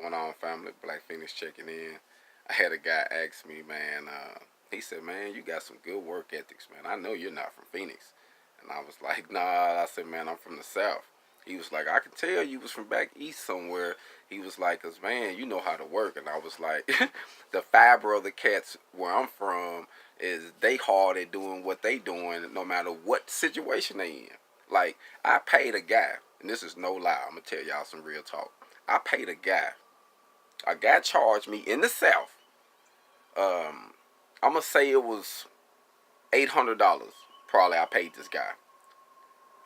Going on, family? Black Phoenix checking in. I had a guy ask me, man. He said, "Man, you got some good work ethics, man. I know you're not from Phoenix." And I was like, "Nah." I said, "Man, I'm from the South." He was like, "I can tell you was from back east somewhere." He was like, "Cause man, you know how to work." And I was like, "The fiber of the cats where I'm from is they hard at doing what they doing, no matter what situation they in." Like I paid a guy, and this is no lie. I'm gonna tell y'all some real talk. I paid a guy. A guy charged me in the South. Um, I'm gonna say it was $800. Probably I paid this guy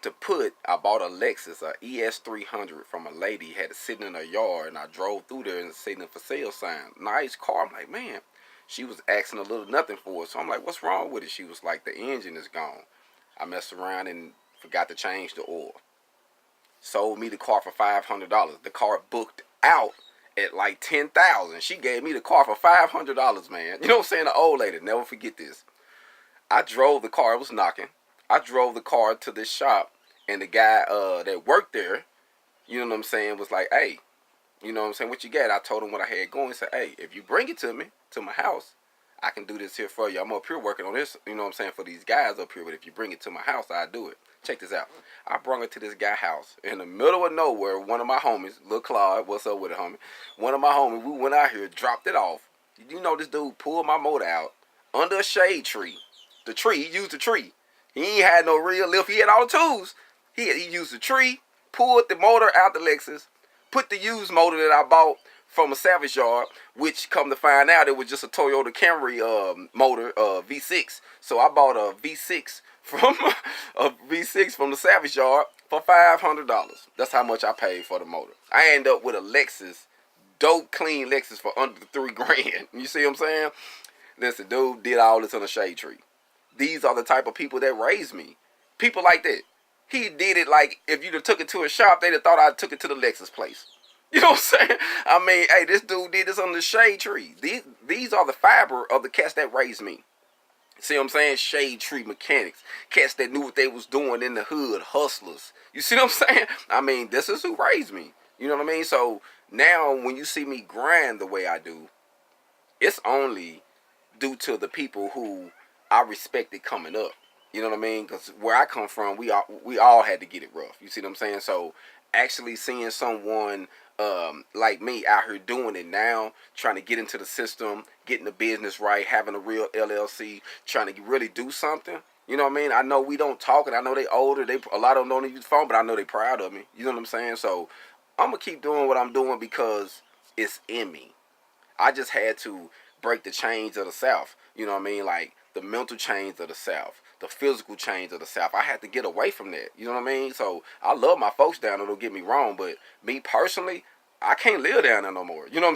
to put. I bought a Lexus, a ES 300 from a lady. Had it sitting in her yard, and I drove through there and seen the for sale sign. Nice car. I'm like, man. She was asking a little nothing for it, so I'm like, what's wrong with it? She was like, the engine is gone. I messed around and forgot to change the oil. Sold me the car for $500. The car booked out at like 10,000. She gave me the car for $500, man. You know what I'm saying? The old lady. Never forget this. I drove the car. It was knocking. I drove the car to this shop, and the guy that worked there, you know what I'm saying, was like, "Hey, you know what I'm saying, what you got?" I told him what I had going. He said, "Hey, if you bring it to me, to my house, I can do this here for you. I'm up here working on this, you know what I'm saying, for these guys up here. But if you bring it to my house, I'll do it." Check this out. I brought it to this guy's house in the middle of nowhere. One of my homies, Lil Claude, what's up with it, homie? One of my homies, we went out here, dropped it off. You know, this dude pulled my motor out under a shade tree. The tree, he used the tree. He ain't had no real lift. He had all the tools. He used the tree, pulled the motor out the Lexus, put the used motor that I bought from a salvage yard, which come to find out it was just a Toyota Camry motor, V6. So I bought a V6 from the salvage yard for $500. That's how much I paid for the motor. I end up with a Lexus, dope clean Lexus for under $3 grand. You see what I'm saying? Listen, dude did all this on a shade tree. These are the type of people that raised me. People like that. He did it like if you'd have took it to a shop, they'd have thought I took it to the Lexus place. You know what I'm saying? I mean, hey, this dude did this on the shade tree. These are the fiber of the cats that raised me. See what I'm saying? Shade tree mechanics. Cats that knew what they was doing in the hood. Hustlers. You see what I'm saying? I mean, this is who raised me. You know what I mean? So now when you see me grind the way I do, it's only due to the people who I respected coming up. You know what I mean? Because where I come from, we all had to get it rough. You see what I'm saying? So actually seeing someone like me out here doing it now, trying to get into the system, getting the business right, having a real LLC, trying to really do something. You know what I mean? I know we don't talk, and I know they older. A lot of them don't use the phone, but I know they proud of me. You know what I'm saying? So I'm gonna keep doing what I'm doing because it's in me. I just had to break the chains of the South. You know what I mean? Like the mental chains of the South, the physical chains of the South. I had to get away from that. You know what I mean? So I love my folks down there, don't get me wrong, but me personally, I can't live down there no more. You know what I'm